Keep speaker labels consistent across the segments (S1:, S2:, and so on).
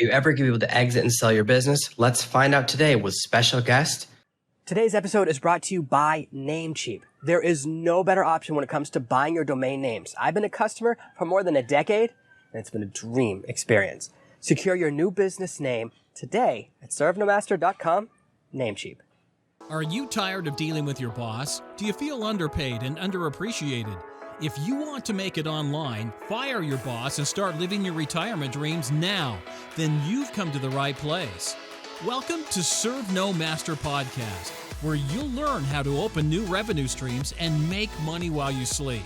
S1: Are you ever going to be able to exit and sell your business? Let's find out today with special guest.
S2: Today's episode is brought to you by Namecheap. There is no better option when it comes to buying your domain names. I've been a customer for more than a decade, and it's been a dream experience. Secure your new business name today at ServeNoMaster.com. Namecheap.
S3: Are you tired of dealing with your boss? Do you feel underpaid and underappreciated? If you want to make it online, fire your boss and start living your retirement dreams now, then you've come to the right place. Welcome to ServeNoMaster Podcast, where you'll learn how to open new revenue streams and make money while you sleep.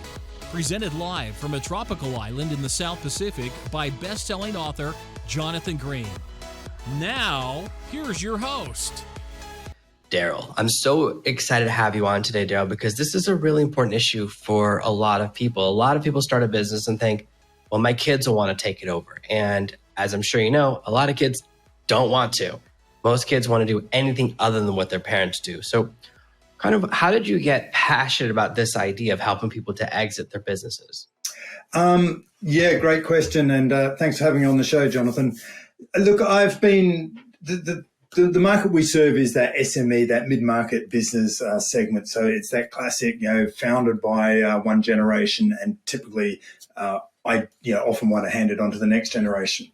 S3: Presented live from a tropical island in the South Pacific by best-selling author Jonathan Green. Now, here's your host.
S1: Darryl. I'm so excited to have you on today, Darryl, because this is a really important issue for a lot of people. A lot of people start a business and think, well, my kids will want to take it over. And as I'm sure you know, a lot of kids don't want to. Most kids want to do anything other than what their parents do. So kind of how did you get passionate about this idea of helping people to exit their businesses?
S4: Yeah, great question. And thanks for having me on the show, Jonathan. Look, I've been... The market we serve is that SME, that mid-market business segment. So it's that classic, founded by one generation, and typically I often want to hand it on to the next generation.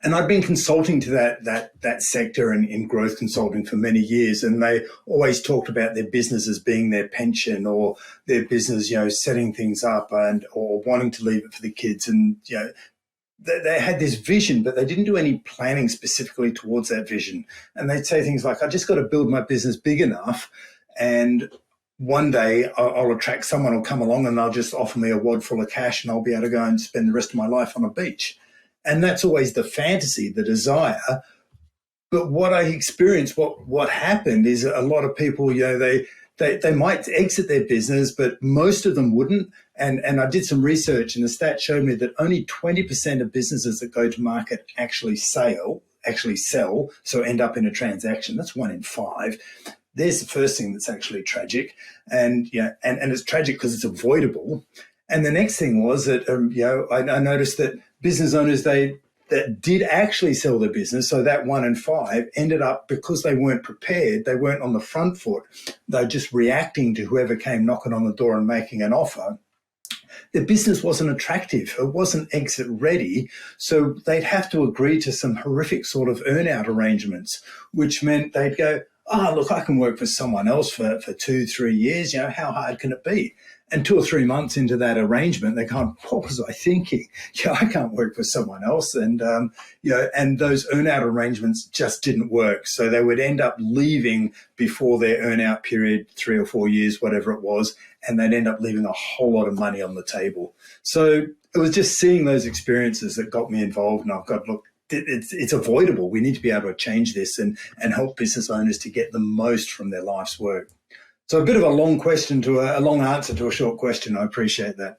S4: And I've been consulting to that sector and in growth consulting for many years, and they always talked about their business as being their pension, or their business, setting things up or wanting to leave it for the kids, and they had this vision, but they didn't do any planning specifically towards that vision. And they'd say things like, I just got to build my business big enough, and one day I'll attract someone who'll come along and they'll just offer me a wad full of cash and I'll be able to go and spend the rest of my life on a beach. And that's always the fantasy, the desire. But what I experienced, what happened is a lot of people, they might exit their business, but most of them wouldn't. And I did some research, and the stats showed me that only 20% of businesses that go to market actually sell, so end up in a transaction. That's 1 in 5. There's the first thing that's actually tragic. And it's tragic because it's avoidable. And the next thing was that, I noticed that business owners, that did actually sell their business, so that 1 in 5 ended up, because they weren't prepared, they weren't on the front foot, they're just reacting to whoever came knocking on the door and making an offer. Their business wasn't attractive. It wasn't exit ready. So they'd have to agree to some horrific sort of earn-out arrangements, which meant they'd go, look, I can work for someone else for 2-3 years. How hard can it be? And 2 or 3 months into that arrangement, they kind of, what was I thinking? I can't work for someone else. And, and those earn-out arrangements just didn't work. So they would end up leaving before their earn-out period, 3 or 4 years, whatever it was, and they'd end up leaving a whole lot of money on the table. So it was just seeing those experiences that got me involved. And I've got, look, it's avoidable. We need to be able to change this and help business owners to get the most from their life's work. So a bit of a long answer to a short question. I appreciate that.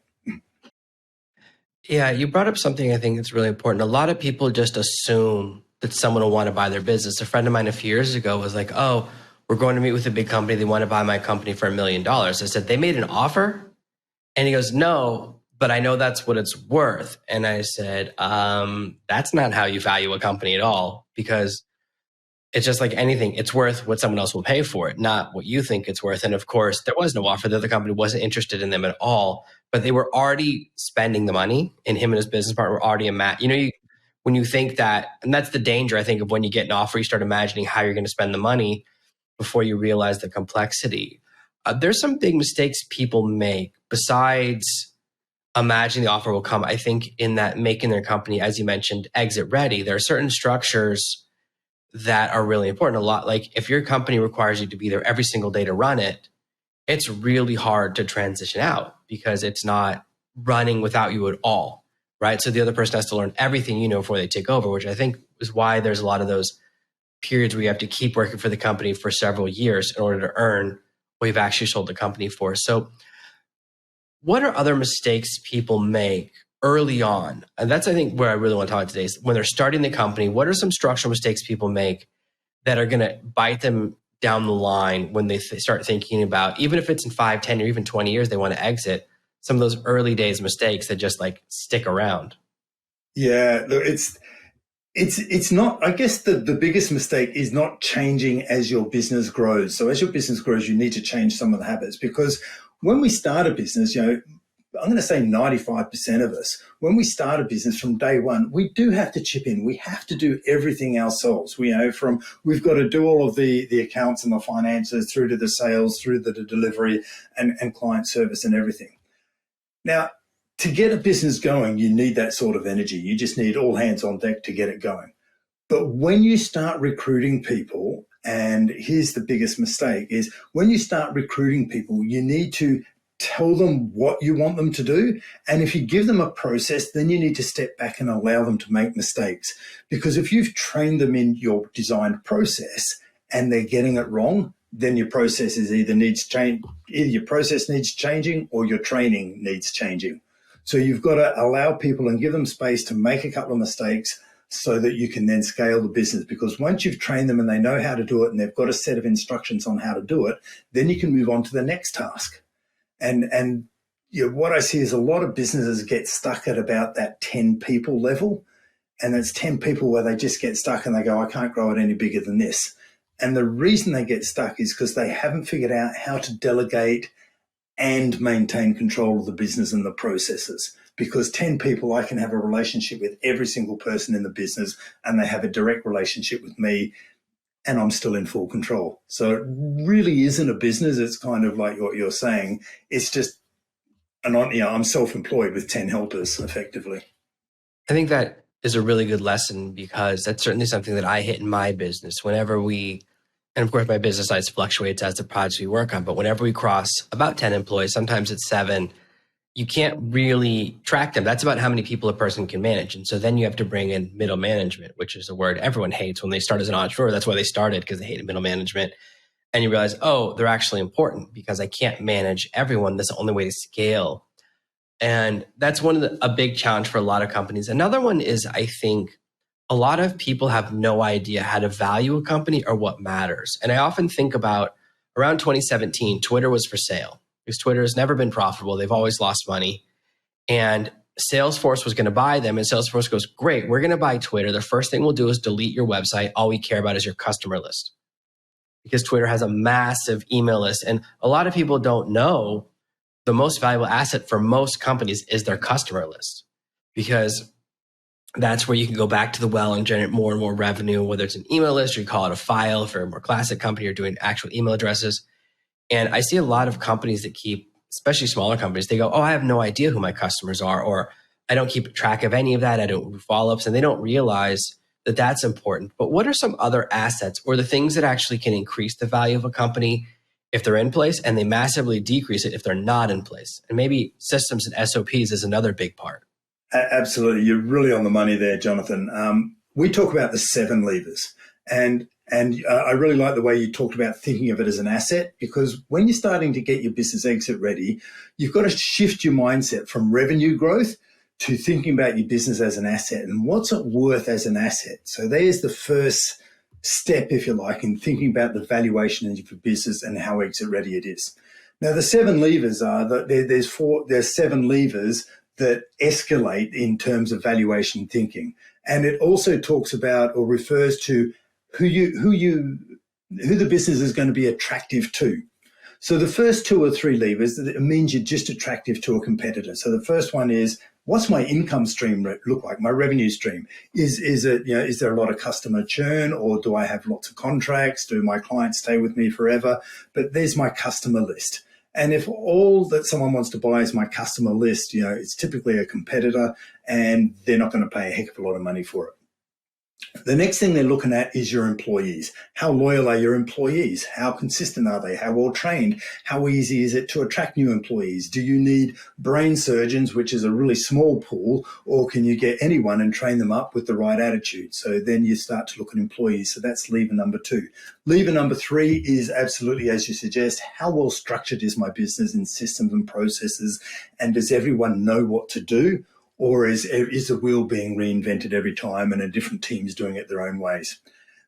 S1: Yeah, you brought up something I think that's really important. A lot of people just assume that someone will want to buy their business. A friend of mine a few years ago was like, oh, we're going to meet with a big company. They want to buy my company for $1 million. I said, they made an offer? And he goes, no, but I know that's what it's worth. And I said, that's not how you value a company at all, because it's just like anything. It's worth what someone else will pay for it, not what you think it's worth. And of course, there was no offer. The other company wasn't interested in them at all, but they were already spending the money, and him and his business partner were already when you think that, and that's the danger, I think, of when you get an offer, you start imagining how you're going to spend the money before you realize the complexity. There's some big mistakes people make besides imagining the offer will come. I think in that making their company, as you mentioned, exit ready, there are certain structures that are really important. A lot, like if your company requires you to be there every single day to run it, it's really hard to transition out because it's not running without you at all, right? So the other person has to learn everything you know before they take over, which I think is why there's a lot of those periods where you have to keep working for the company for several years in order to earn what you've actually sold the company for. So what are other mistakes people make early on? And that's, I think, where I really want to talk about today is when they're starting the company, what are some structural mistakes people make that are going to bite them down the line when they start thinking about, even if it's in 5, 10, or even 20 years, they want to exit, some of those early days mistakes that just like stick around?
S4: Yeah, look, It's not, I guess the biggest mistake is not changing as your business grows. So as your business grows, you need to change some of the habits, because when we start a business, I'm going to say 95% of us, when we start a business from day one, we do have to chip in. We have to do everything ourselves. We've got to do all of the accounts and the finances, through to the sales, through to the delivery and client service and everything. Now, to get a business going, you need that sort of energy. You just need all hands on deck to get it going. But when you start recruiting people, and here's the biggest mistake, is when you start recruiting people, you need to tell them what you want them to do. And if you give them a process, then you need to step back and allow them to make mistakes. Because if you've trained them in your designed process and they're getting it wrong, then your process is either your process needs changing or your training needs changing. So you've got to allow people and give them space to make a couple of mistakes so that you can then scale the business. Because once you've trained them and they know how to do it and they've got a set of instructions on how to do it, then you can move on to the next task. And what I see is a lot of businesses get stuck at about that 10 people level. And it's 10 people where they just get stuck and they go, I can't grow it any bigger than this. And the reason they get stuck is because they haven't figured out how to delegate and maintain control of the business and the processes. Because 10 people, I can have a relationship with every single person in the business and they have a direct relationship with me and I'm still in full control. So it really isn't a business. It's kind of like what you're saying. It's just, I'm self-employed with 10 helpers effectively.
S1: I think that is a really good lesson, because that's certainly something that I hit in my business. And of course, my business size fluctuates as the projects we work on, but whenever we cross about 10 employees, sometimes it's 7, you can't really track them. That's about how many people a person can manage. And so then you have to bring in middle management, which is a word everyone hates when they start as an entrepreneur. That's why they started, because they hated middle management. And you realize, oh, they're actually important because I can't manage everyone. That's the only way to scale. And that's a big challenge for a lot of companies. Another one is, I think, a lot of people have no idea how to value a company or what matters. And I often think about around 2017, Twitter was for sale because Twitter has never been profitable. They've always lost money. And Salesforce was going to buy them. And Salesforce goes, great, we're going to buy Twitter. The first thing we'll do is delete your website. All we care about is your customer list. Because Twitter has a massive email list. And a lot of people don't know the most valuable asset for most companies is their customer list. Because that's where you can go back to the well and generate more and more revenue, whether it's an email list or you call it a file for a more classic company or doing actual email addresses. And I see a lot of companies that keep, especially smaller companies, they go, oh, I have no idea who my customers are, or I don't keep track of any of that. I don't do follow-ups, and they don't realize that that's important. But what are some other assets or the things that actually can increase the value of a company if they're in place, and they massively decrease it if they're not in place? And maybe systems and SOPs is another big part.
S4: Absolutely. You're really on the money there, Jonathan. We talk about the 7 levers. And I really like the way you talked about thinking of it as an asset, because when you're starting to get your business exit ready, you've got to shift your mindset from revenue growth to thinking about your business as an asset and what's it worth as an asset. So there's the first step, if you like, in thinking about the valuation of your business and how exit ready it is. Now, the 7 levers are that there's 7 levers that escalate in terms of valuation thinking. And it also talks about or refers to who the business is going to be attractive to. So the first 2 or 3 levers, it means you're just attractive to a competitor. So the first one is, what's my income stream look like, my revenue stream? Is there a lot of customer churn, or do I have lots of contracts? Do my clients stay with me forever? But there's my customer list. And if all that someone wants to buy is my customer list, it's typically a competitor and they're not going to pay a heck of a lot of money for it. The next thing they're looking at is your employees. How loyal are your employees? How consistent are they? How well trained? How easy is it to attract new employees? Do you need brain surgeons, which is a really small pool, or can you get anyone and train them up with the right attitude? So then you start to look at employees. So that's lever number 2. Lever number 3 is absolutely, as you suggest, how well structured is my business in systems and processes? And does everyone know what to do? Or is the wheel being reinvented every time and a different team's doing it their own ways?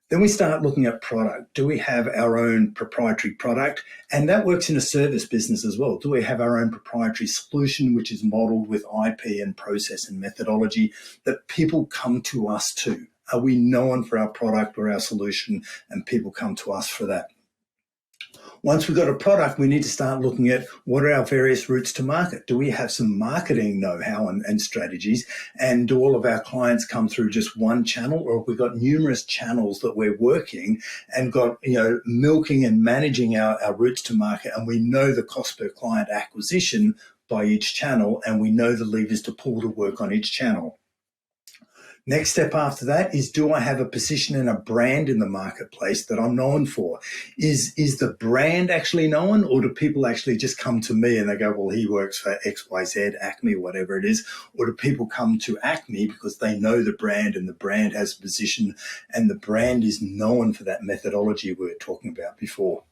S4: Then we start looking at product. Do we have our own proprietary product? And that works in a service business as well. Do we have our own proprietary solution, which is modeled with IP and process and methodology that people come to us to? Are we known for our product or our solution, and people come to us for that? Once we've got a product, we need to start looking at what are our various routes to market. Do we have some marketing know-how and strategies? And do all of our clients come through just one channel, or have we got numerous channels that we're working and got, milking and managing our routes to market? And we know the cost per client acquisition by each channel, and we know the levers to pull to work on each channel. Next step after that is, do I have a position and a brand in the marketplace that I'm known for? Is the brand actually known, or do people actually just come to me and they go, well, he works for XYZ, Acme, whatever it is? Or do people come to Acme because they know the brand and the brand has a position and the brand is known for that methodology we were talking about before?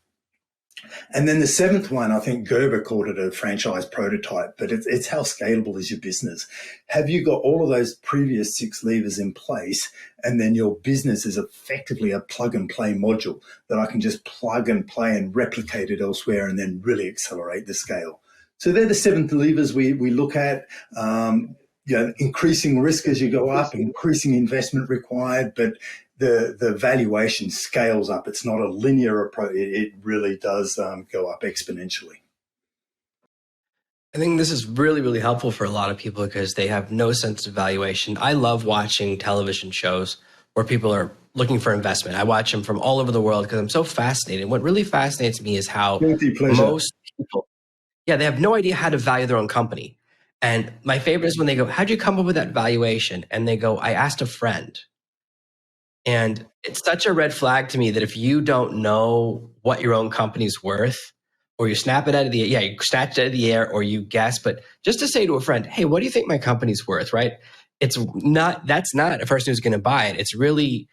S4: And then the seventh one, I think Gerber called it a franchise prototype, but it's how scalable is your business? Have you got all of those previous 6 levers in place, and then your business is effectively a plug and play module that I can just plug and play and replicate it elsewhere and then really accelerate the scale? So they're the 7 levers we look at. Increasing risk as you go up, increasing investment required, but the valuation scales up. It's not a linear approach. It really does go up exponentially.
S1: I think this is really, really helpful for a lot of people because they have no sense of valuation. I love watching television shows where people are looking for investment. I watch them from all over the world because I'm so fascinated. What really fascinates me is how most people, they have no idea how to value their own company. And my favorite is when they go, how'd you come up with that valuation? And they go, I asked a friend. And it's such a red flag to me that if you don't know what your own company's worth, or you snap it out of the air, you snatch it out of the air, or you guess, but just to say to a friend, hey, what do you think my company's worth, right? That's not a person who's going to buy it. It's really,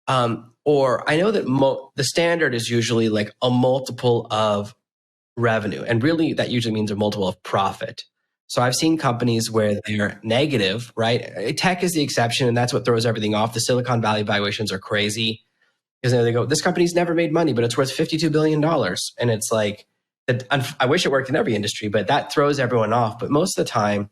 S1: or I know that the standard is usually like a multiple of revenue. And really that usually means a multiple of profit. So I've seen companies where they're negative, right? Tech is the exception, and that's what throws everything off. The Silicon Valley valuations are crazy because they go, this company's never made money, but it's worth $52 billion. And it's like, I wish it worked in every industry, but that throws everyone off. But most of the time,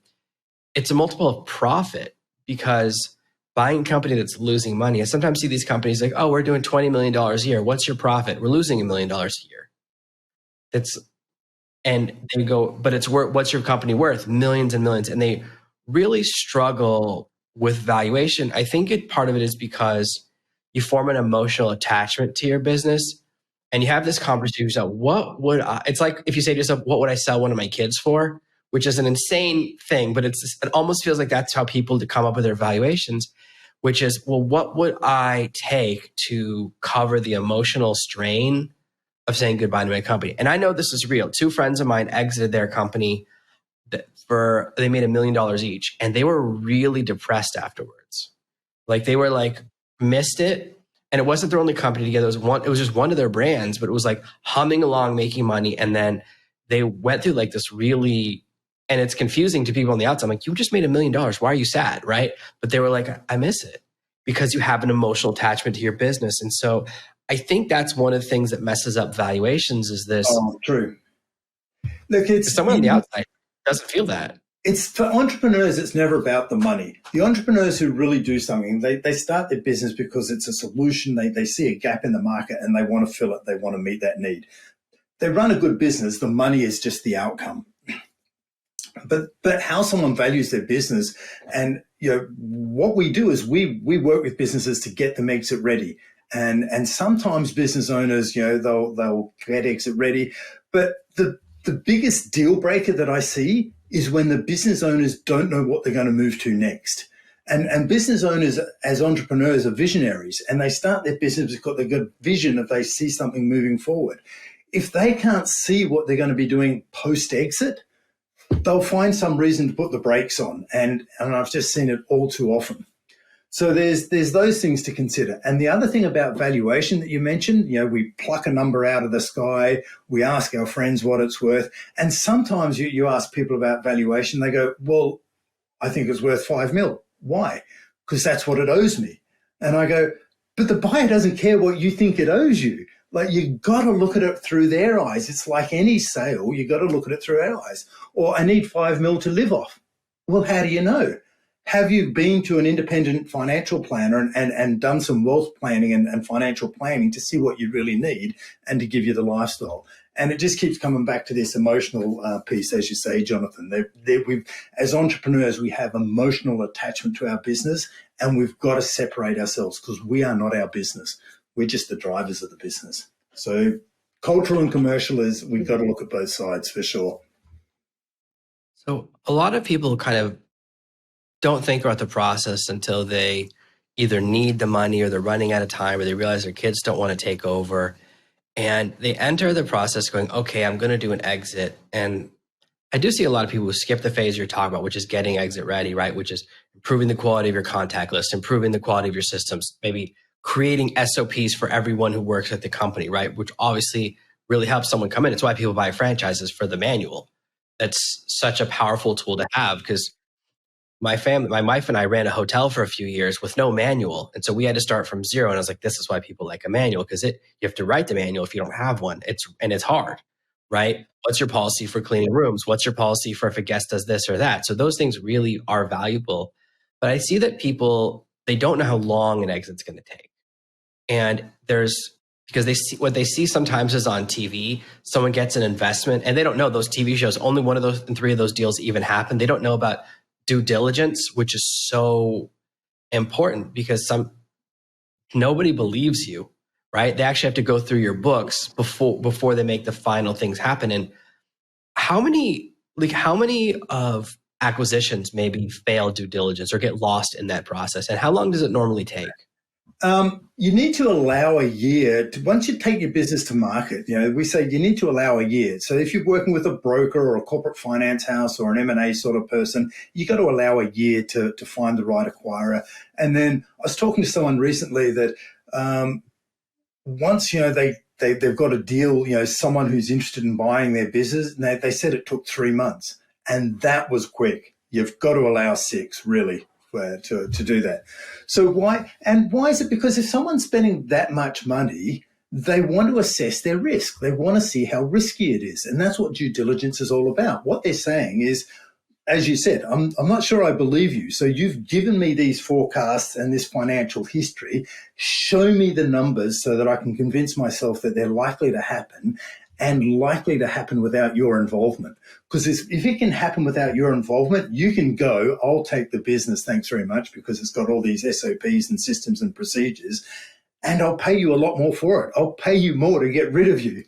S1: it's a multiple of profit, because buying a company that's losing money, I sometimes see these companies like, oh, we're doing $20 million a year. What's your profit? We're losing $1 million a year. And they go, but it's worth, what's your company worth? Millions and millions. And they really struggle with valuation. I think part of it is because you form an emotional attachment to your business, and you have this conversation about it's like if you say to yourself, what would I sell one of my kids for? Which is an insane thing, but it almost feels like that's how people come up with their valuations, which is, well, what would I take to cover the emotional strain of saying goodbye to my company? And I know this is real. 2 friends of mine exited their company they made $1 million each, and they were really depressed afterwards. Like they were like, missed it. And it wasn't their only company together. It was just one of their brands, but it was like humming along, making money. And then they went through like this really, and it's confusing to people on the outside. I'm like, you just made $1 million. Why are you sad? Right. But they were like, I miss it, because you have an emotional attachment to your business. And so I think that's one of the things that messes up valuations is this.
S4: Oh, true. Look, it's
S1: someone on the outside doesn't feel that.
S4: It's for entrepreneurs, it's never about the money. The entrepreneurs who really do something, they start their business because it's a solution. They see a gap in the market and they want to fill it. They want to meet that need. They run a good business. The money is just the outcome. But how someone values their business, and what we do is we work with businesses to get them exit ready. And sometimes business owners, they'll get exit ready. But the biggest deal breaker that I see is when the business owners don't know what they're going to move to next. And business owners as entrepreneurs are visionaries, and they start their business because they've got vision if they see something moving forward. If they can't see what they're going to be doing post-exit, they'll find some reason to put the brakes on. And I've just seen it all too often. So there's those things to consider. And the other thing about valuation that you mentioned, we pluck a number out of the sky, we ask our friends what it's worth. And sometimes you ask people about valuation, they go, well, I think it's worth 5 mil. Why? Because that's what it owes me. And I go, but the buyer doesn't care what you think it owes you. Like, you got to look at it through their eyes. It's like any sale, you got to look at it through our eyes. Or I need 5 mil to live off. Well, how do you know? Have you been to an independent financial planner and done some wealth planning and financial planning to see what you really need and to give you the lifestyle? And it just keeps coming back to this emotional piece, as you say, Jonathan. As entrepreneurs, we have emotional attachment to our business, and we've got to separate ourselves because we are not our business. We're just the drivers of the business. So cultural and commercial we've got to look at both sides for sure.
S1: So a lot of people kind of don't think about the process until they either need the money or they're running out of time or they realize their kids don't want to take over. And they enter the process going, okay, I'm going to do an exit. And I do see a lot of people who skip the phase you're talking about, which is getting exit ready, right? Which is improving the quality of your contact list, improving the quality of your systems, maybe creating SOPs for everyone who works at the company, right? Which obviously really helps someone come in. It's why people buy franchises for the manual. That's such a powerful tool to have because my wife and I ran a hotel for a few years with no manual. And so we had to start from zero. And I was like, this is why people like a manual because you have to write the manual if you don't have one. It's hard, right? What's your policy for cleaning rooms? What's your policy for if a guest does this or that? So those things really are valuable. But I see that people, they don't know how long an exit's going to take. And because what they see sometimes is on TV, someone gets an investment and they don't know those TV shows, only one of those and three of those deals even happen. They don't know about due diligence, which is so important because nobody believes you, right? They actually have to go through your books before they make the final things happen. And how many of acquisitions maybe fail due diligence or get lost in that process? And how long does it normally take?
S4: You need to allow a year once you take your business to market. We say you need to allow a year. So if you're working with a broker or a corporate finance house or an M&A sort of person, you got to allow a year to find the right acquirer. And then I was talking to someone recently that once they've got a deal, someone who's interested in buying their business, and they said it took 3 months, and that was quick. You've got to allow 6 really. To do that. So why is it? Because if someone's spending that much money, they want to assess their risk. They want to see how risky it is. And that's what due diligence is all about. What they're saying is, as you said, I'm not sure I believe you. So you've given me these forecasts and this financial history. Show me the numbers so that I can convince myself that they're likely to happen and likely to happen without your involvement. Because if it can happen without your involvement, you can go, I'll take the business, thanks very much, because it's got all these SOPs and systems and procedures, and I'll pay you a lot more for it. I'll pay you more to get rid of you.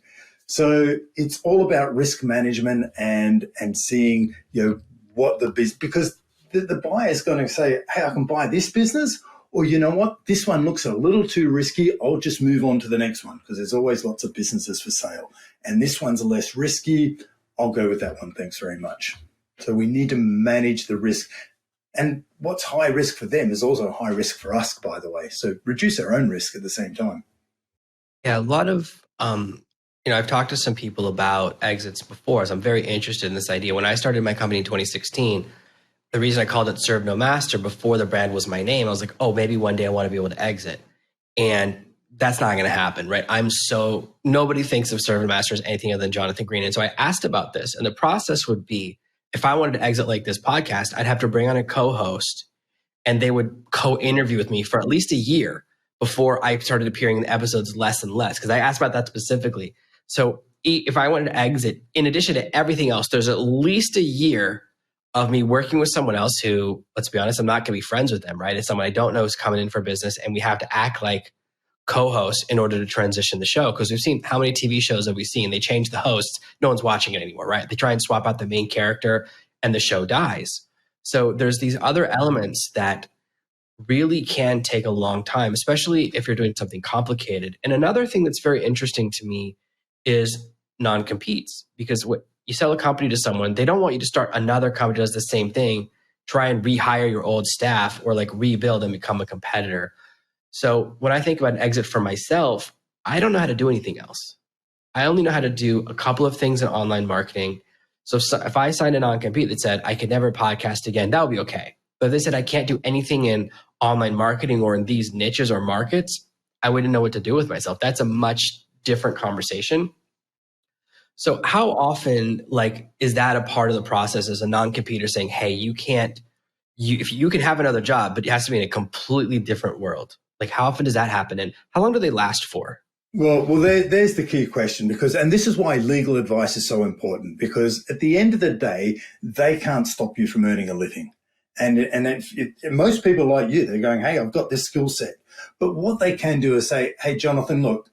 S4: So it's all about risk management and seeing, what the business, because the buyer is going to say, hey, I can buy this business, or you know what, this one looks a little too risky. I'll just move on to the next one because there's always lots of businesses for sale. And this one's less risky. I'll go with that one. Thanks very much. So we need to manage the risk. And what's high risk for them is also high risk for us, by the way. So reduce our own risk at the same time.
S1: Yeah, a lot of, I've talked to some people about exits before, so I'm very interested in this idea. When I started my company in 2016, the reason I called it ServeNoMaster before the brand was my name, I was like, oh, maybe one day I want to be able to exit. And that's not going to happen, right? Nobody thinks of ServeNoMaster as anything other than Jonathan Green. And so I asked about this, and the process would be, if I wanted to exit like this podcast, I'd have to bring on a co-host and they would co-interview with me for at least a year before I started appearing in the episodes less and less. Because I asked about that specifically. So if I wanted to exit, in addition to everything else, there's at least a year of me working with someone else who, let's be honest, I'm not going to be friends with them, right? It's someone I don't know is coming in for business, and we have to act like co-hosts in order to transition the show. Because we've seen, how many TV shows have we seen? They change the hosts, no one's watching it anymore, right? They try and swap out the main character and the show dies. So there's these other elements that really can take a long time, especially if you're doing something complicated. And another thing that's very interesting to me is non-competes, because what you sell a company to someone, they don't want you to start another company that does the same thing, try and rehire your old staff or like rebuild and become a competitor. So when I think about an exit for myself, I don't know how to do anything else. I only know how to do a couple of things in online marketing. So if I signed a non-compete that said I could never podcast again, that would be okay. But if they said I can't do anything in online marketing or in these niches or markets, I wouldn't know what to do with myself. That's a much different conversation. So how often is that a part of the process as a non-compete saying, hey, you can't if you can have another job, but it has to be in a completely different world. Like, how often does that happen? And how long do they last for?
S4: Well, there's the key question, and this is why legal advice is so important, because at the end of the day, they can't stop you from earning a living. And most people like you, they're going, hey, I've got this skill set. But what they can do is say, hey, Jonathan, look,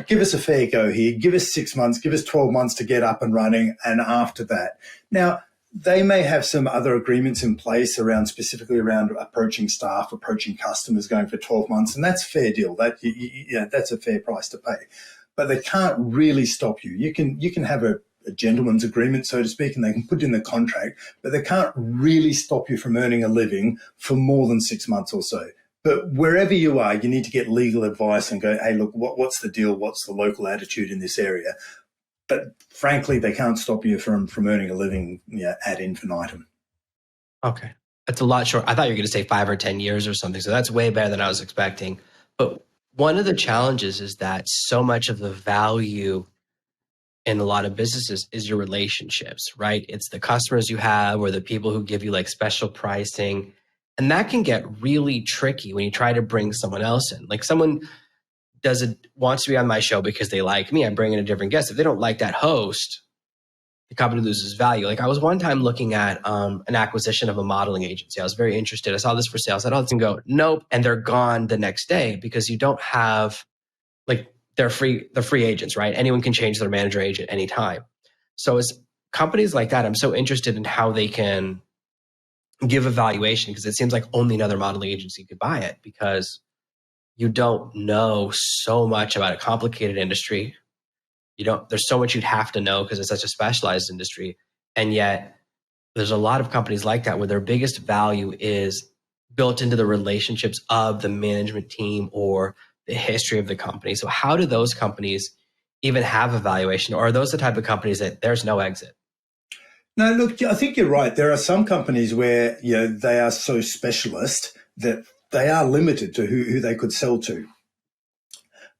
S4: give us a fair go here. Give us 6 months, give us 12 months to get up and running. And after that, now, they may have some other agreements in place specifically around approaching staff, approaching customers, going for 12 months, and that's a fair deal. That's a fair price to pay. But they can't really stop you. You can have a gentleman's agreement, so to speak, and they can put it in the contract, but they can't really stop you from earning a living for more than 6 months or so. But wherever you are, you need to get legal advice and go, hey, look, what's the deal? What's the local attitude in this area? But frankly, they can't stop you from earning a living ad infinitum.
S1: Okay. That's a lot short. I thought you were going to say 5 or 10 years or something. So that's way better than I was expecting. But one of the challenges is that so much of the value in a lot of businesses is your relationships, right? It's the customers you have or the people who give you like special pricing. And that can get really tricky when you try to bring someone else in. Like someone wants to be on my show because they like me, I bring in a different guest. If they don't like that host, the company loses value. Like I was one time looking at an acquisition of a modeling agency. I was very interested. I saw this for sale. I said, oh, let's go. Nope. And they're gone the next day because you don't have, like, they're free agents, right? Anyone can change their manager agent anytime. So as companies like that, I'm so interested in how they can give a valuation, because it seems like only another modeling agency could buy it, because you don't know so much about a complicated industry. There's so much you'd have to know because it's such a specialized industry. And yet there's a lot of companies like that where their biggest value is built into the relationships of the management team or the history of the company. So how do those companies even have a valuation? Or are those the type of companies that there's no exit?
S4: No, look, I think you're right. There are some companies where they are so specialist that they are limited to who they could sell to.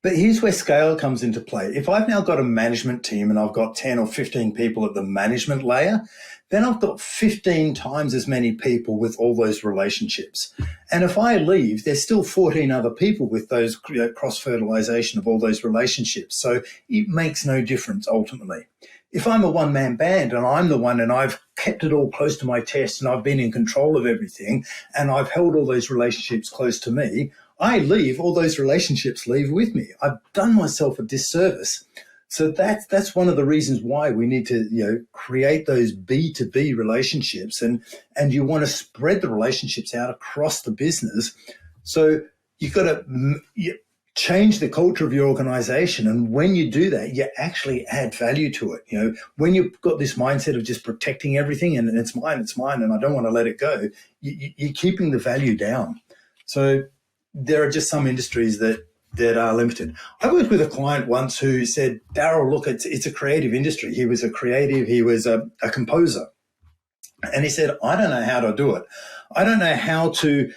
S4: But here's where scale comes into play. If I've now got a management team and I've got 10 or 15 people at the management layer, then I've got 15 times as many people with all those relationships. And if I leave, there's still 14 other people with those cross-fertilization of all those relationships. So it makes no difference ultimately. If I'm a one-man band and I'm the one and I've kept it all close to my chest and I've been in control of everything and I've held all those relationships close to me, I leave, all those relationships leave with me. I've done myself a disservice. So that's one of the reasons why we need to create those B2B relationships, and you want to spread the relationships out across the business. So you've got to change the culture of your organization, and when you do that, you actually add value to it. When you've got this mindset of just protecting everything and it's mine, and I don't want to let it go, you're keeping the value down. So there are just some industries that are limited. I worked with a client once who said, Darryl, look, it's a creative industry. He was a creative, he was a composer. And he said, I don't know how to do it. I don't know how to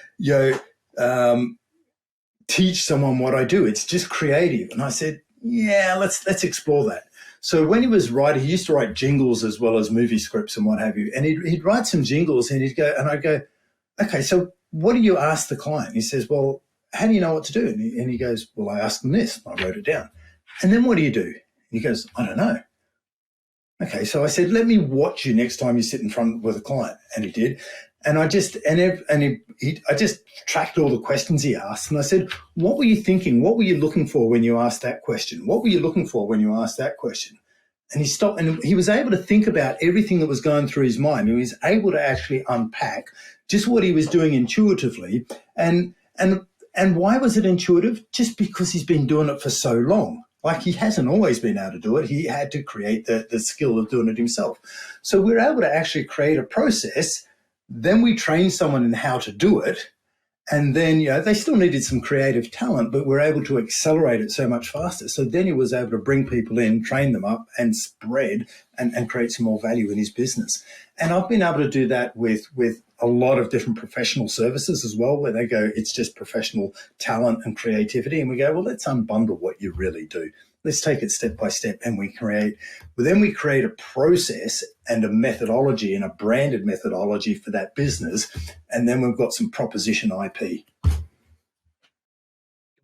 S4: teach someone what I do. It's just creative. And I said, yeah, let's explore that. So when he was writing, he used to write jingles as well as movie scripts and what have you. And he'd write some jingles and I'd go, okay, so what do you ask the client? He says, well, how do you know what to do? And he goes, well, I asked them this. I wrote it down. And then what do you do? And he goes, I don't know. Okay, so I said, let me watch you next time you sit in front with a client. And he did. And I just tracked all the questions he asked. And I said, what were you thinking? What were you looking for when you asked that question? What were you looking for when you asked that question? And he stopped, and he was able to think about everything that was going through his mind. He was able to actually unpack just what he was doing intuitively. And why was it intuitive? Just because he's been doing it for so long. Like, he hasn't always been able to do it. He had to create the skill of doing it himself. So we're able to actually create a process. Then we train someone in how to do it. And then, they still needed some creative talent, but we're able to accelerate it so much faster. So then he was able to bring people in, train them up, and spread and create some more value in his business. And I've been able to do that with a lot of different professional services as well, where they go, it's just professional talent and creativity. And we go, well, let's unbundle what you really do. let's take it step by step, and we create a process and a methodology and a branded methodology for that business, and then we've got some proposition IP.
S1: You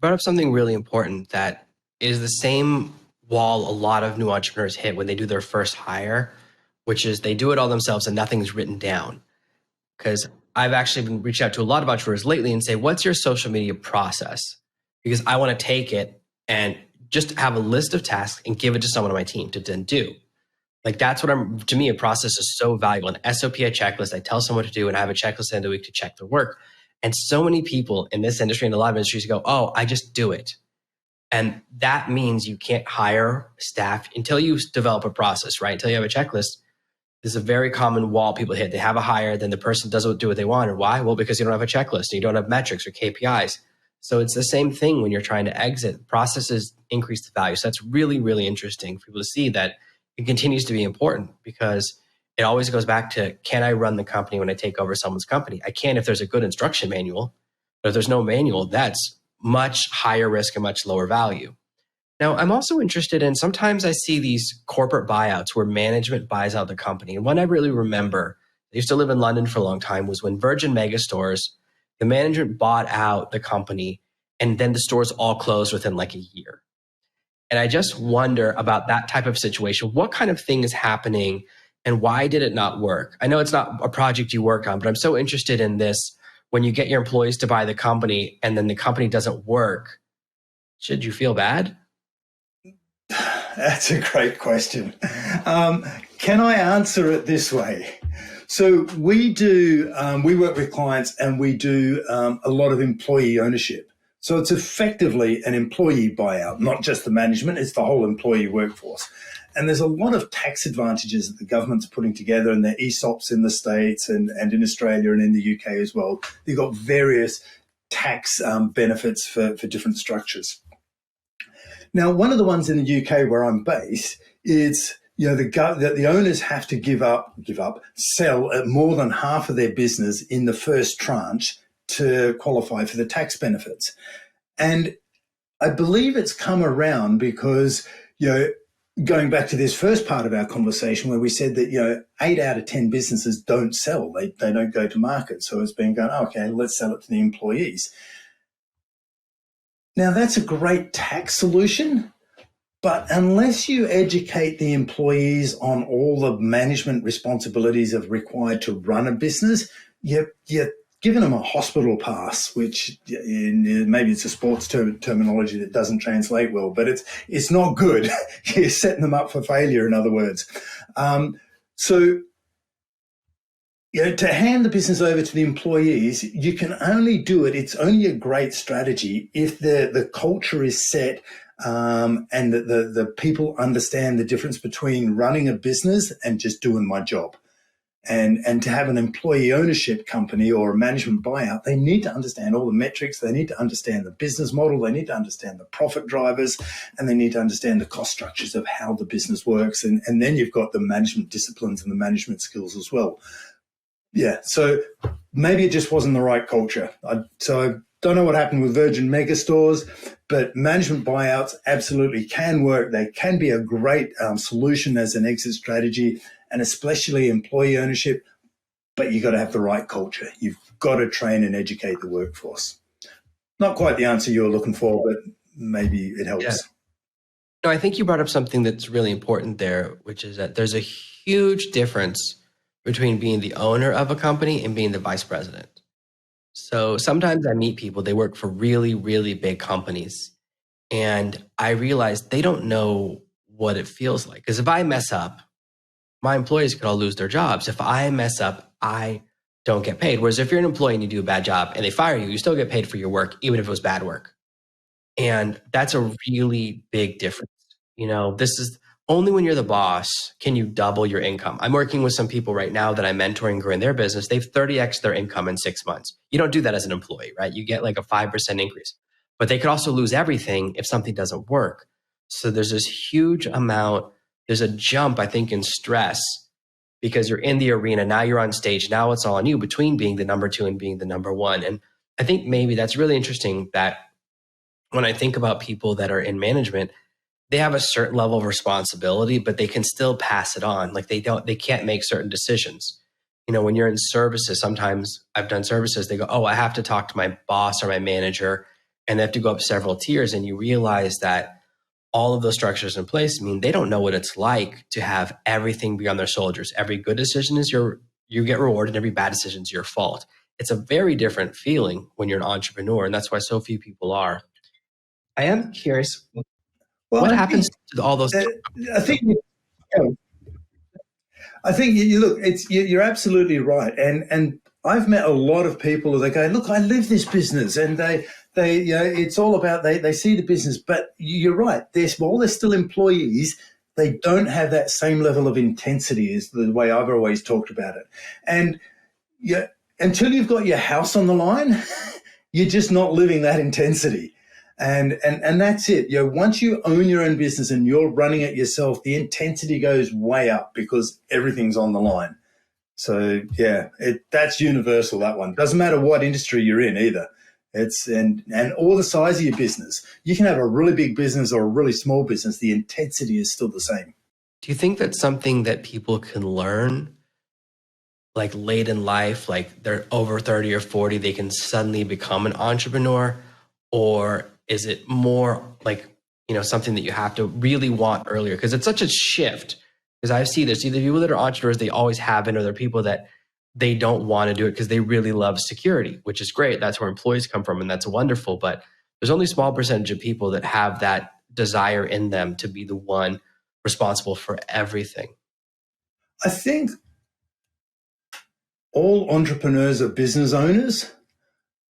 S1: brought up something really important that is the same wall a lot of new entrepreneurs hit when they do their first hire, which is they do it all themselves and nothing's written down. Because I've actually been reaching out to a lot of entrepreneurs lately and say, what's your social media process? Because I want to take it and just have a list of tasks and give it to someone on my team to then do. Like that's what to me, a process is so valuable. An SOP, a checklist, I tell someone to do, and I have a checklist at the end of the week to check their work. And so many people in this industry and a lot of industries go, oh, I just do it. And that means you can't hire staff until you develop a process, right? Until you have a checklist. This is a very common wall people hit. They have a hire, then the person doesn't do what they want. And why? Well, because you don't have a checklist and you don't have metrics or KPIs. So it's the same thing when you're trying to exit. Processes increase the value. So that's really, really interesting for people to see that it continues to be important, because it always goes back to, can I run the company when I take over someone's company? I can if there's a good instruction manual, but if there's no manual, that's much higher risk and much lower value. Now, I'm also interested in, sometimes I see these corporate buyouts where management buys out the company. And one I really remember, I used to live in London for a long time, was when Virgin Megastores, the management bought out the company and then the stores all closed within like a year. And I just wonder about that type of situation. What kind of thing is happening and why did it not work? I know it's not a project you work on, but I'm so interested in this. When you get your employees to buy the company and then the company doesn't work, should you feel bad?
S4: That's a great question. Can I answer it this way? So we work with clients and we do a lot of employee ownership. So it's effectively an employee buyout, not just the management, it's the whole employee workforce. And there's a lot of tax advantages that the government's putting together, and the ESOPs in the States and in Australia and in the UK as well. They've got various tax benefits for different structures. Now, one of the ones in the UK where I'm based is, the owners have to sell more than half of their business in the first tranche to qualify for the tax benefits. And I believe it's come around because, going back to this first part of our conversation where we said that, 8 out of 10 businesses don't sell. They don't go to market. So it's been going, okay, let's sell it to the employees. Now, that's a great tax solution, but unless you educate the employees on all the management responsibilities of required to run a business, you're giving them a hospital pass, which maybe it's a sports terminology that doesn't translate well, but it's not good. You're setting them up for failure, in other words. To hand the business over to the employees, you can only do it. It's only a great strategy if the culture is set and the people understand the difference between running a business and just doing my job. And to have an employee ownership company or a management buyout, they need to understand all the metrics. They need to understand the business model. They need to understand the profit drivers, and they need to understand the cost structures of how the business works. And then you've got the management disciplines and the management skills as well. Yeah, so maybe it just wasn't the right culture. So I don't know what happened with Virgin Megastores, but management buyouts absolutely can work. They can be a great solution as an exit strategy, and especially employee ownership, but you've got to have the right culture. You've got to train and educate the workforce. Not quite the answer you were looking for, but maybe it helps.
S1: Yeah. No, I think you brought up something that's really important there, which is that there's a huge difference between being the owner of a company and being the vice president. So sometimes I meet people, they work for really, really big companies, and I realize they don't know what it feels like. Because if I mess up, my employees could all lose their jobs. If I mess up, I don't get paid. Whereas if you're an employee and you do a bad job and they fire you, you still get paid for your work, even if it was bad work. And that's a really big difference. This is only when you're the boss can you double your income. I'm working with some people right now that I'm mentoring, growing their business. They've 30x their income in 6 months. You don't do that as an employee, right? You get like a 5% increase, but they could also lose everything if something doesn't work. So there's this huge amount. There's a jump, I think, in stress because you're in the arena. Now you're on stage. Now it's all on you between being the number 2 and being the number 1. And I think maybe that's really interesting that when I think about people that are in management, they have a certain level of responsibility, but they can still pass it on. Like they can't make certain decisions. You know, when you're in services, sometimes I've done services, they go, oh, I have to talk to my boss or my manager, and they have to go up several tiers. And you realize that all of those structures in place mean they don't know what it's like to have everything be on their shoulders. Every good decision is you get rewarded, and every bad decision is your fault. It's a very different feeling when you're an entrepreneur, and that's why so few people are. I am curious,
S4: Well,
S1: what happens to all those?
S4: I think I think you look. You're absolutely right, and I've met a lot of people that go, look, I live this business, and they it's all about they see the business, but you're right. While they're still employees, they don't have that same level of intensity as the way I've always talked about it, and until you've got your house on the line, you're just not living that intensity. And that's it. Once you own your own business and you're running it yourself, the intensity goes way up because everything's on the line. So that's universal. That one doesn't matter what industry you're in either. It's and or the size of your business. You can have a really big business or a really small business. The intensity is still the same.
S1: Do you think that's something that people can learn, like late in life, like they're over 30 or 40, they can suddenly become an entrepreneur? Or is it more like, something that you have to really want earlier? Because it's such a shift. Because I see there's either people that are entrepreneurs, they always have been, or there are people that they don't want to do it because they really love security, which is great. That's where employees come from, and that's wonderful. But there's only a small percentage of people that have that desire in them to be the one responsible for everything.
S4: I think all entrepreneurs are business owners.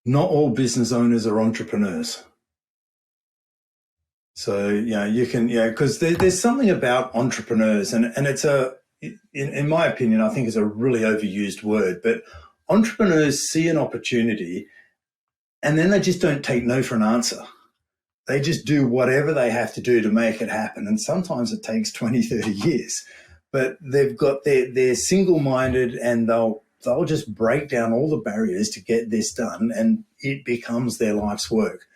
S4: Not all business owners are entrepreneurs. So, you can, because there's something about entrepreneurs, and it's in my opinion, I think it's a really overused word, but entrepreneurs see an opportunity and then they just don't take no for an answer. They just do whatever they have to do to make it happen. And sometimes it takes 20, 30 years, but they're single-minded, and they'll just break down all the barriers to get this done, and it becomes their life's work.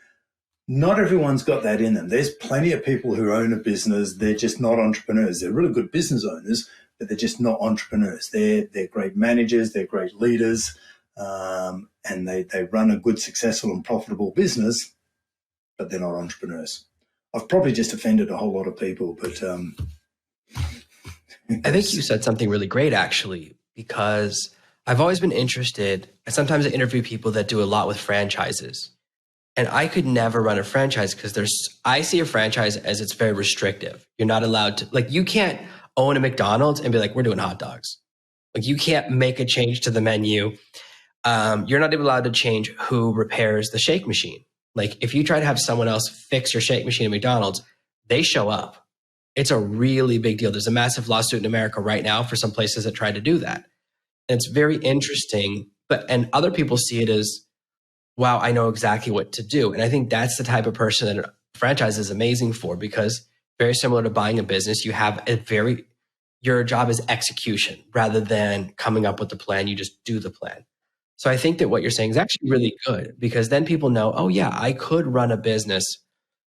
S4: Not everyone's got that in them. There's plenty of people who own a business. They're just not entrepreneurs. They're really good business owners, but they're just not entrepreneurs. They're great managers. They're great leaders, and they run a good, successful, and profitable business, but they're not entrepreneurs. I've probably just offended a whole lot of people, but
S1: I think you said something really great, actually, because I've always been interested. Sometimes I interview people that do a lot with franchises. And I could never run a franchise because I see a franchise as it's very restrictive. You're not allowed to, like, you can't own a McDonald's and be like, we're doing hot dogs. Like, you can't make a change to the menu. You're not even allowed to change who repairs the shake machine. Like, if you try to have someone else fix your shake machine at McDonald's, they show up. It's a really big deal. There's a massive lawsuit in America right now for some places that try to do that. And it's very interesting, and other people see it as, wow, I know exactly what to do. And I think that's the type of person that a franchise is amazing for, because very similar to buying a business, you have your job is execution rather than coming up with the plan. You just do the plan. So I think that what you're saying is actually really good, because then people know, oh yeah, I could run a business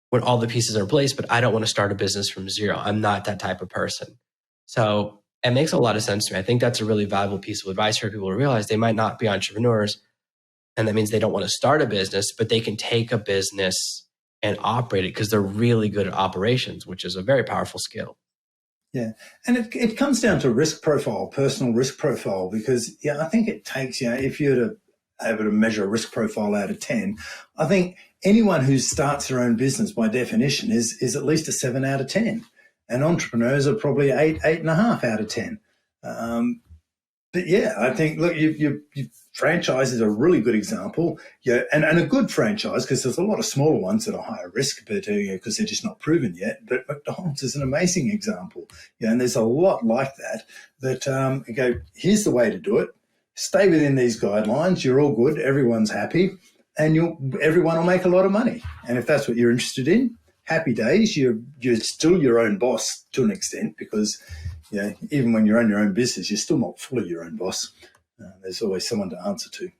S1: when all the pieces are in place, but I don't want to start a business from zero. I'm not that type of person. So it makes a lot of sense to me. I think that's a really valuable piece of advice for people to realize they might not be entrepreneurs. And that means they don't want to start a business, but they can take a business and operate it because they're really good at operations, which is a very powerful skill.
S4: Yeah. And it comes down to risk profile, personal risk profile, because I think it takes, if you're able to measure a risk profile out of 10, I think anyone who starts their own business by definition is at least a 7 out of 10. And entrepreneurs are probably 8.5 out of 10. But I think, look, you franchise is a really good example. And a good franchise, because there's a lot of smaller ones that are higher risk, but because they're just not proven yet. But McDonald's is an amazing example. And there's a lot like that go, here's the way to do it. Stay within these guidelines. You're all good. Everyone's happy, and everyone will make a lot of money. And if that's what you're interested in, happy days. You're still your own boss to an extent, because even when you own your own business, you're still not fully your own boss. There's always someone to answer to.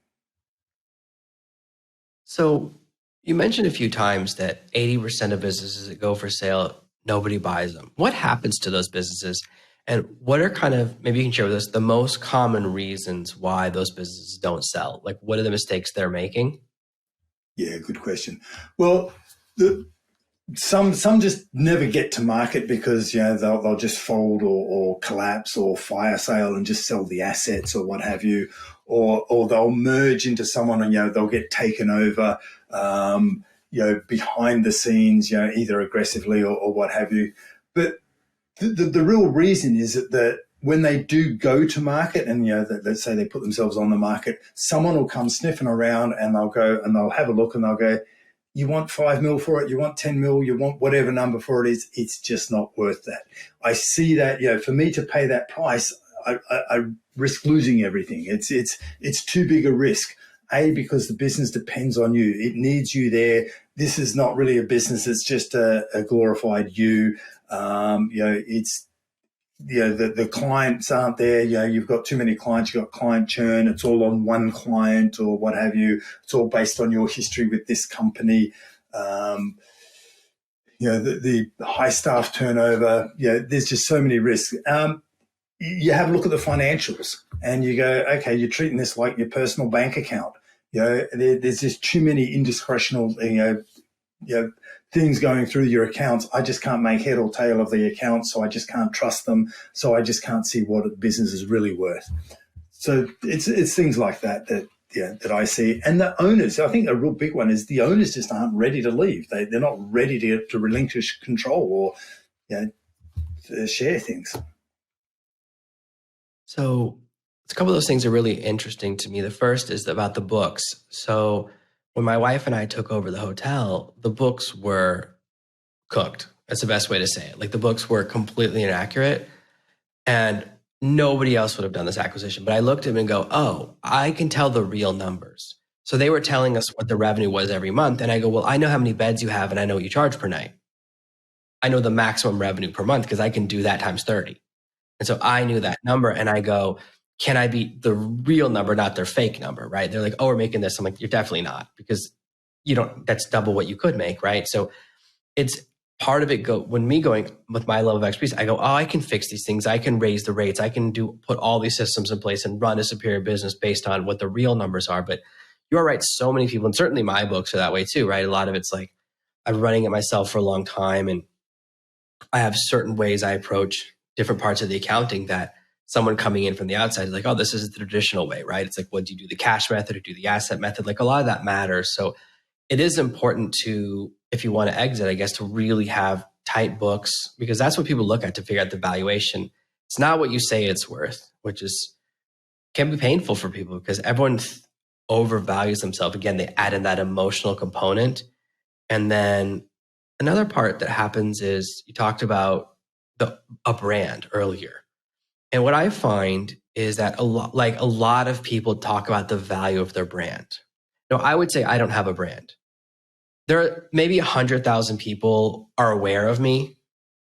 S1: So you mentioned a few times that 80% of businesses that go for sale nobody buys them. What happens to those businesses? And what are kind of, maybe you can share with us, the most common reasons why those businesses don't sell? Like, what are the mistakes they're making?
S4: Yeah, good question. Well, some just never get to market because they'll just fold or collapse or fire sale and just sell the assets or what have you, or they'll merge into someone and they'll get taken over behind the scenes, either aggressively or what have you. But the real reason is that when they do go to market and let's say they put themselves on the market, someone will come sniffing around and they'll go and they'll have a look and they'll go, you want 5 mil for it, you want 10 mil, you want whatever number for it is, it's just not worth that. I see that, for me to pay that price, I risk losing everything. It's too big a risk. Because the business depends on you. It needs you there. This is not really a business. It's just a glorified you. It's, the clients aren't there. You've got too many clients. You've got client churn. It's all on one client or what have you. It's all based on your history with this company. The high staff turnover. There's just so many risks. You have a look at the financials and you go, okay, you're treating this like your personal bank account. There's just too many indiscretional, things going through your accounts. I just can't make head or tail of the accounts, so I just can't trust them. So I just can't see what a business is really worth. So it's things like that I see. And the owners, I think a real big one is the owners just aren't ready to leave. They're not ready to relinquish control or to share things.
S1: So a couple of those things are really interesting to me. The first is about the books. So when my wife and I took over the hotel, the books were cooked. That's the best way to say it. Like, the books were completely inaccurate and nobody else would have done this acquisition. But I looked at them and go, oh, I can tell the real numbers. So they were telling us what the revenue was every month. And I go, well, I know how many beds you have and I know what you charge per night. I know the maximum revenue per month because I can do that times 30. And so I knew that number and I go, can I beat the real number, not their fake number, right? They're like, oh, we're making this. I'm like, you're definitely not, because that's double what you could make, right? So it's part of it when me going with my level of expertise, I go, oh, I can fix these things. I can raise the rates. I can put all these systems in place and run a superior business based on what the real numbers are. But you're right. So many people, and certainly my books are that way too, right? A lot of it's like, I'm running it myself for a long time and I have certain ways I approach different parts of the accounting that someone coming in from the outside is like, oh, this is the traditional way, right? It's like, well, do you do the cash method or do the asset method? Like, a lot of that matters. So it is important to, if you want to exit, I guess, to really have tight books, because that's what people look at to figure out the valuation. It's not what you say it's worth, which can be painful for people because everyone overvalues themselves. Again, they add in that emotional component. And then another part that happens is, you talked about a brand earlier. And what I find is that a lot of people talk about the value of their brand. Now, I would say I don't have a brand. There are maybe 100,000 people are aware of me,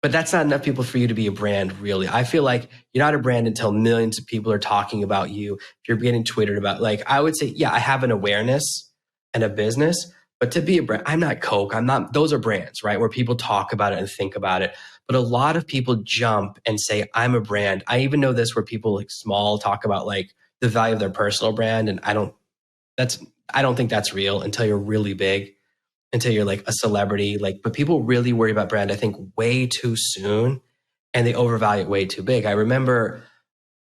S1: but that's not enough people for you to be a brand, really. I feel like you're not a brand until millions of people are talking about you. If you're getting twittered about, I would say, yeah, I have an awareness and a business, but to be a brand, I'm not Coke. I'm not, those are brands, right? Where people talk about it and think about it. But a lot of people jump and say, I'm a brand. I even know this where people small talk about the value of their personal brand. And I don't think that's real until you're really big, until you're a celebrity. But people really worry about brand, I think, way too soon, and they overvalue it way too big. I remember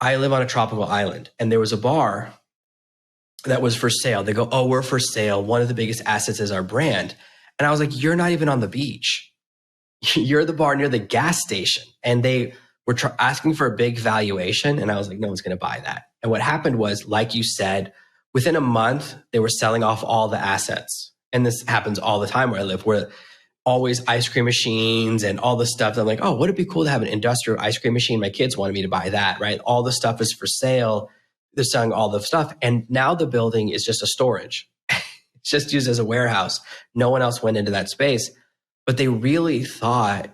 S1: I live on a tropical island and there was a bar that was for sale. They go, oh, we're for sale. One of the biggest assets is our brand. And I was like, you're not even on the beach. You're the bar near the gas station. And they were asking for a big valuation. And I was like, no one's going to buy that. And what happened was, like you said, within a month, they were selling off all the assets. And this happens all the time where I live, where always ice cream machines and all the stuff. I'm like, oh, would it be cool to have an industrial ice cream machine? My kids wanted me to buy that, right? All the stuff is for sale. They're selling all the stuff. And now the building is just a storage. It's just used as a warehouse. No one else went into that space. But they really thought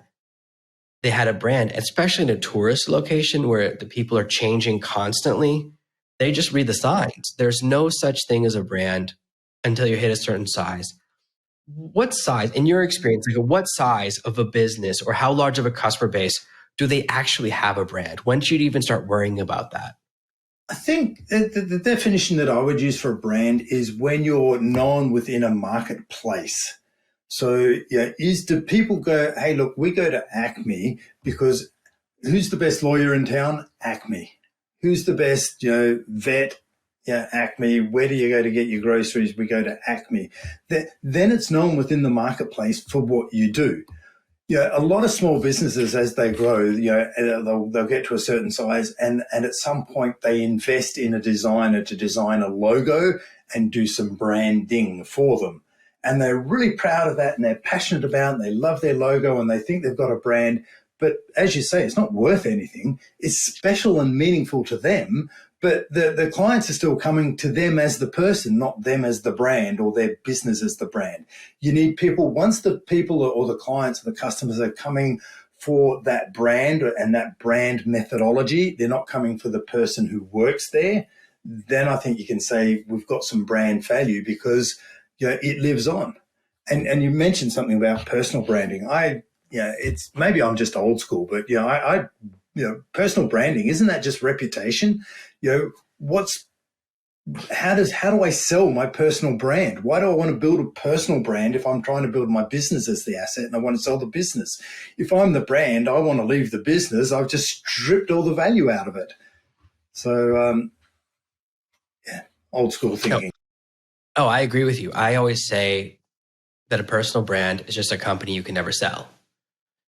S1: they had a brand, especially in a tourist location where the people are changing constantly. They just read the signs. There's no such thing as a brand until you hit a certain size. what size, in your experience, like what size of a business or how large of a customer base do they actually have a brand? When should you even start worrying about that?
S4: I think the definition that I would use for a brand is when you're known within a marketplace. So, yeah, do people go, hey, look, we go to Acme because who's the best lawyer in town? Acme. Who's the best, vet? Yeah, Acme. Where do you go to get your groceries? We go to Acme. Then it's known within the marketplace for what you do. Yeah, a lot of small businesses, as they grow, they'll get to a certain size, and at some point they invest in a designer to design a logo and do some branding for them. And they're really proud of that, and they're passionate about it, and they love their logo, and they think they've got a brand. But as you say, it's not worth anything. It's special and meaningful to them, but the clients are still coming to them as the person, not them as the brand or their business as the brand. You need people, once the people or the clients or the customers are coming for that brand and that brand methodology, they're not coming for the person who works there, then I think you can say we've got some brand value because it lives on. And you mentioned something about personal branding. It's maybe I'm just old school, but personal branding, isn't that just reputation? How do I sell my personal brand? Why do I want to build a personal brand if I'm trying to build my business as the asset and I want to sell the business? If I'm the brand, I want to leave the business. I've just stripped all the value out of it. So, old school thinking.
S1: Oh, I agree with you. I always say that a personal brand is just a company you can never sell.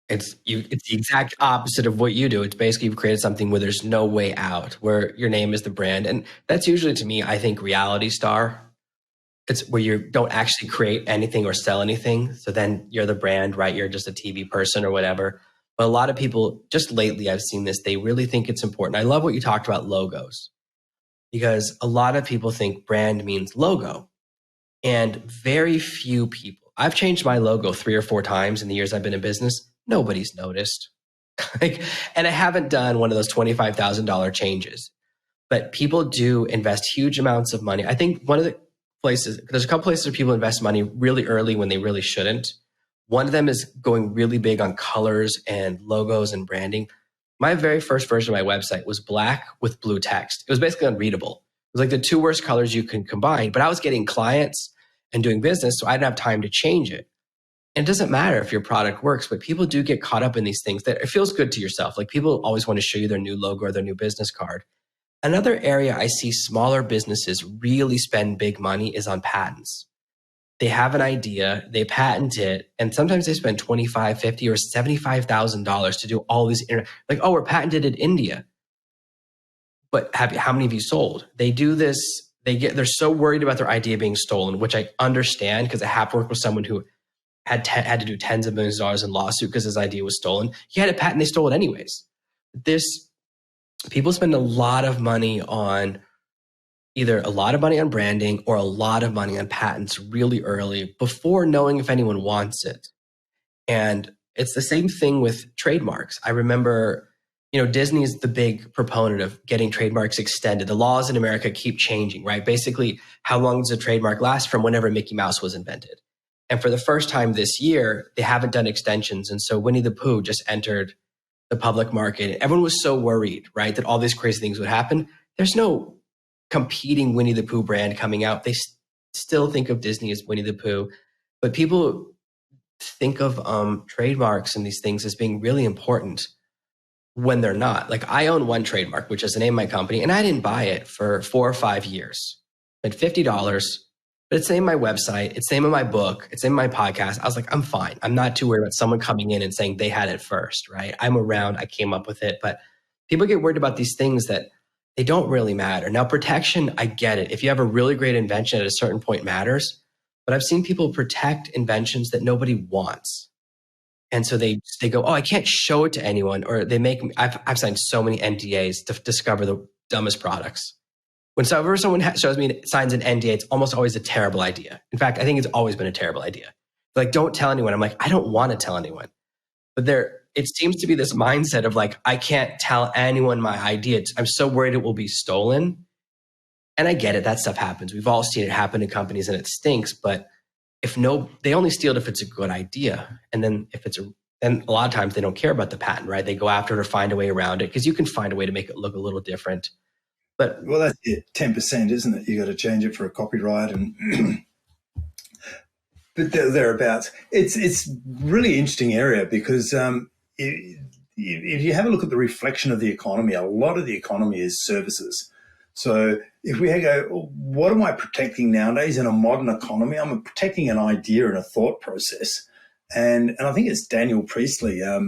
S1: It's the exact opposite of what you do. It's basically you've created something where there's no way out, where your name is the brand. And that's usually, to me, I think, reality star. It's where you don't actually create anything or sell anything. So then you're the brand, right? You're just a TV person or whatever. But a lot of people, just lately I've seen this, they really think it's important. I love what you talked about logos, because a lot of people think brand means logo. And very few people, I've changed my logo 3 or 4 times in the years I've been in business. Nobody's noticed. And I haven't done one of those $25,000 changes. But people do invest huge amounts of money. I think one of the places, there's a couple places where people invest money really early when they really shouldn't. One of them is going really big on colors and logos and branding. My very first version of my website was black with blue text. It was basically unreadable. It was like the 2 worst colors you can combine, but I was getting clients and doing business, so I didn't have time to change it. And it doesn't matter if your product works, but people do get caught up in these things that it feels good to yourself. Like people always want to show you their new logo or their new business card. Another area I see smaller businesses really spend big money is on patents. They have an idea, they patent it, and sometimes they spend $25,000, $50,000, or $75,000 to do all these, like, oh, we're patented in India. But how many have you sold? They do this, they're so worried about their idea being stolen, which I understand because I have worked with someone who had to do tens of millions of dollars in lawsuit because his idea was stolen. He had a patent, they stole it anyways. People spend a lot of money on either a lot of money on branding or a lot of money on patents really early before knowing if anyone wants it. And it's the same thing with trademarks. I remember, Disney is the big proponent of getting trademarks extended. The laws in America keep changing, right? Basically, how long does a trademark last? From whenever Mickey Mouse was invented. And for the first time this year, they haven't done extensions. And so Winnie the Pooh just entered the public market. Everyone was so worried, right, that all these crazy things would happen. There's no competing Winnie the Pooh brand coming out. They still think of Disney as Winnie the Pooh. But people think of trademarks and these things as being really important when they're not. Like I own one trademark, which is the name of my company, and I didn't buy it for 4 or 5 years. I paid $50. But it's the name of my website. It's the name of my book. It's the name of my podcast. I was like, I'm fine. I'm not too worried about someone coming in and saying they had it first, right? I'm around. I came up with it. But people get worried about these things that they don't really matter. Now, protection, I get it. If you have a really great invention at a certain point matters. But I've seen people protect inventions that nobody wants. And so they go, oh, I can't show it to anyone. Or they make me, I've signed so many NDAs to discover the dumbest products. Whenever someone shows me signs an NDA, it's almost always a terrible idea. In fact, I think it's always been a terrible idea. Like, don't tell anyone. I'm like, I don't want to tell anyone. But it seems to be this mindset of like, I can't tell anyone my idea. I'm so worried it will be stolen. And I get it. That stuff happens. We've all seen it happen in companies and it stinks. But they only steal it if it's a good idea. And then then a lot of times they don't care about the patent, right? They go after it or find a way around it, because you can find a way to make it look a little different. But
S4: well, that's it, 10%, isn't it? You got to change it for a copyright and but thereabouts. It's really interesting area because if you have a look at the reflection of the economy, a lot of the economy is services. So if we go, what am I protecting nowadays in a modern economy? I'm protecting an idea and a thought process. And I think it's Daniel Priestley, a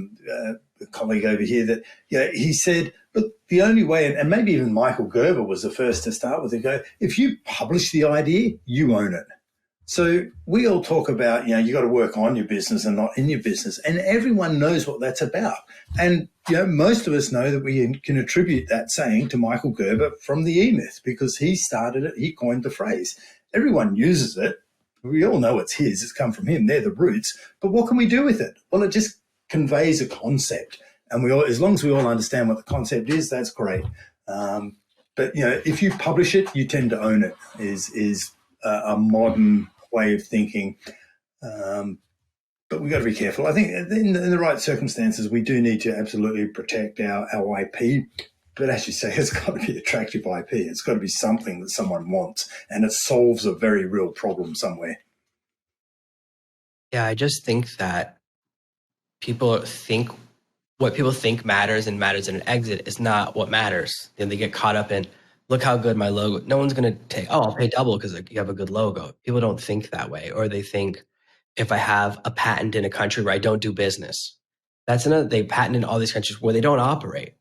S4: colleague over here, that he said, look, the only way, and maybe even Michael Gerber was the first to start with it, if you publish the idea, you own it. So we all talk about, you got to work on your business and not in your business. And everyone knows what that's about. And, most of us know that we can attribute that saying to Michael Gerber from the E-Myth, because he started it, he coined the phrase. Everyone uses it. We all know it's his. It's come from him. They're the roots. But what can we do with it? Well, it just conveys a concept. And as long as we all understand what the concept is, that's great. But, if you publish it, you tend to own it, is a modern way of thinking. But we've got to be careful. I think in the right circumstances, we do need to absolutely protect our IP. But as you say, it's got to be attractive IP. It's got to be something that someone wants, and it solves a very real problem somewhere.
S1: yeah, I just think that what people think matters and matters in an exit is not what matters. Then they get caught up in, look how good my logo. No one's going to take, I'll pay double because you have a good logo. People don't think that way. Or they think, if I have a patent in a country where I don't do business, they patent in all these countries where they don't operate.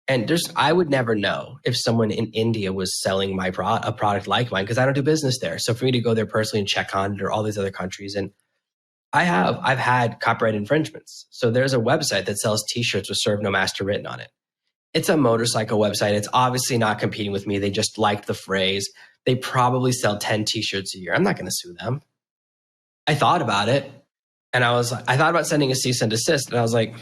S1: And I would never know if someone in India was selling a product like mine, because I don't do business there. So for me to go there personally and check on it, or all these other countries, and I've had copyright infringements. So there's a website that sells T-shirts with ServeNoMaster written on it. It's a motorcycle website. It's obviously not competing with me. They just liked the phrase. They probably sell 10 T-shirts a year. I'm not going to sue them. I thought about it, and I thought about sending a cease and desist, and I was like,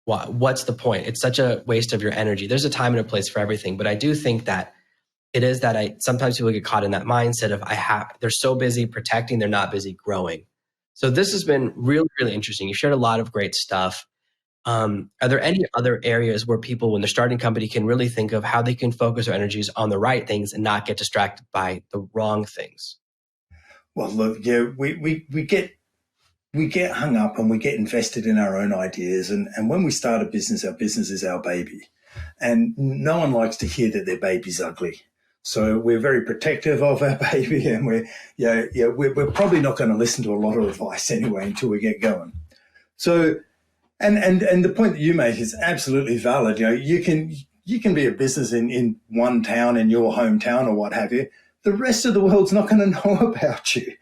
S1: what's the point? It's such a waste of your energy. There's a time and a place for everything, but I do think that it is that sometimes people get caught in that mindset of they're so busy protecting, they're not busy growing. So this has been really, really interesting. You shared a lot of great stuff. Are there any other areas where people, when they're starting a company, can really think of how they can focus their energies on the right things and not get distracted by the wrong things?
S4: Well, look, we get hung up and we get invested in our own ideas. And when we start a business, our business is our baby. And no one likes to hear that their baby's ugly. So we're very protective of our baby, and we're probably not going to listen to a lot of advice anyway until we get going. So, and the point that you make is absolutely valid. You can be a business in one town, in your hometown or what have you. The rest of the world's not going to know about you.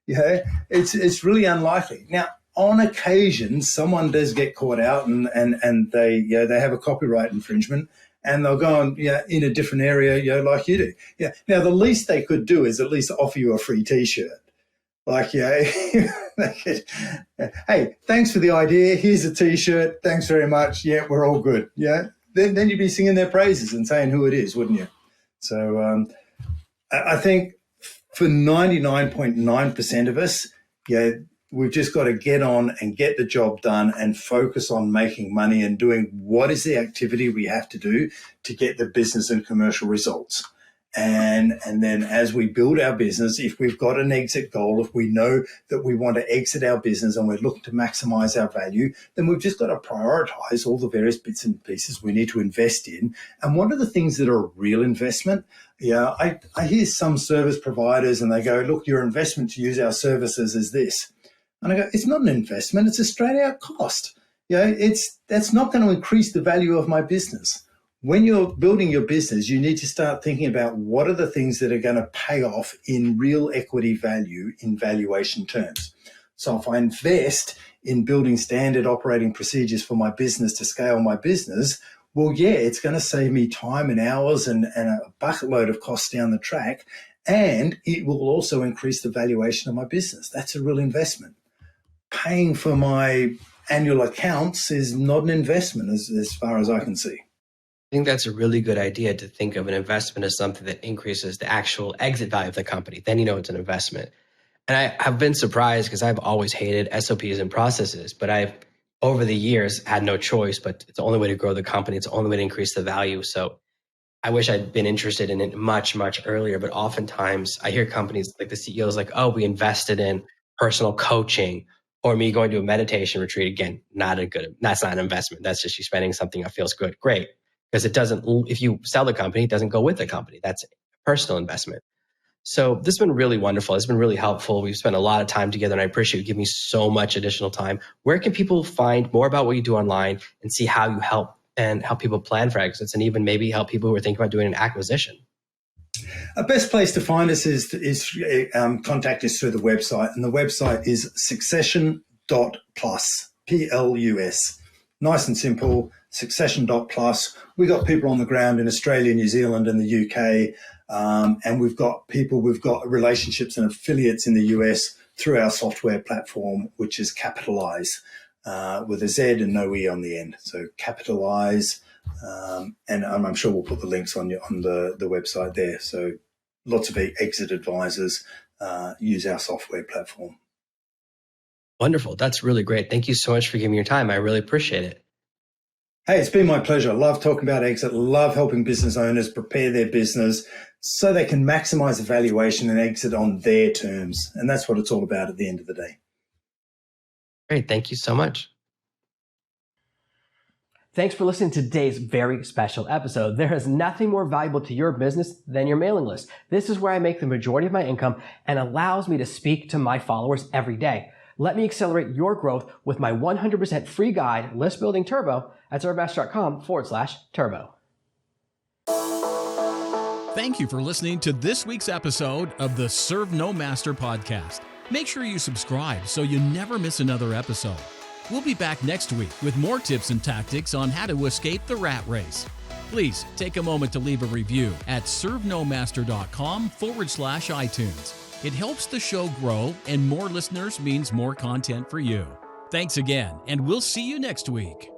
S4: It's really unlikely. Now, on occasion, someone does get caught out, and they have a copyright infringement, and they'll go on in a different area, like you do. Now, the least they could do is at least offer you a free T-shirt. Like, hey, thanks for the idea. Here's a T-shirt. Thanks very much. Yeah, we're all good. Yeah, then you'd be singing their praises and saying who it is, wouldn't you? So I think for 99.9% of us, we've just got to get on and get the job done and focus on making money and doing what is the activity we have to do to get the business and commercial results. And then as we build our business, if we've got an exit goal, if we know that we want to exit our business and we're looking to maximize our value, then we've just got to prioritize all the various bits and pieces we need to invest in. And what are the things that are a real investment? I hear some service providers and they go, look, your investment to use our services is this. And I go, it's not an investment, it's a straight out cost. That's not going to increase the value of my business. When you're building your business, you need to start thinking about what are the things that are going to pay off in real equity value in valuation terms. So if I invest in building standard operating procedures for my business to scale my business, well, it's going to save me time and hours and a bucket load of costs down the track, and it will also increase the valuation of my business. That's a real investment. Paying for my annual accounts is not an investment as far as I can see.
S1: I think that's a really good idea, to think of an investment as something that increases the actual exit value of the company. Then it's an investment. And I have been surprised because I've always hated SOPs and processes, but I've over the years had no choice, but it's the only way to grow the company. It's the only way to increase the value. So I wish I'd been interested in it much, much earlier. But oftentimes I hear companies like the CEOs like, oh, we invested in personal coaching or me going to a meditation retreat. Again, that's not an investment. That's just you spending something that feels good. Great. Because it doesn't, if you sell the company, it doesn't go with the company. That's a personal investment. So this has been really wonderful. It's been really helpful. We've spent a lot of time together and I appreciate you giving me so much additional time. Where can people find more about what you do online and see how you help and help people plan for exits and even maybe help people who are thinking about doing an acquisition?
S4: A best place to find us is contact us through the website. And the website is succession.plus, Plus. Nice and simple, succession.plus. We got people on the ground in Australia, New Zealand, and the UK. And we've got relationships and affiliates in the US through our software platform, which is Capitalize, with a Z and no E on the end. So Capitalize, and I'm sure we'll put the links on the website there. So lots of exit advisors use our software platform.
S1: Wonderful. That's really great. Thank you so much for giving me your time. I really appreciate it.
S4: Hey, it's been my pleasure. Love talking about exit. Love helping business owners prepare their business so they can maximize the valuation and exit on their terms. And that's what it's all about at the end of the day.
S1: Great. Thank you so much.
S2: Thanks for listening to today's very special episode. There is nothing more valuable to your business than your mailing list. This is where I make the majority of my income and allows me to speak to my followers every day. Let me accelerate your growth with my 100% free guide, List Building Turbo, at ServeNoMaster.com/turbo.
S3: Thank you for listening to this week's episode of the ServeNoMaster podcast. Make sure you subscribe so you never miss another episode. We'll be back next week with more tips and tactics on how to escape the rat race. Please take a moment to leave a review at ServeNoMaster.com/iTunes. It helps the show grow, and more listeners means more content for you. Thanks again, and we'll see you next week.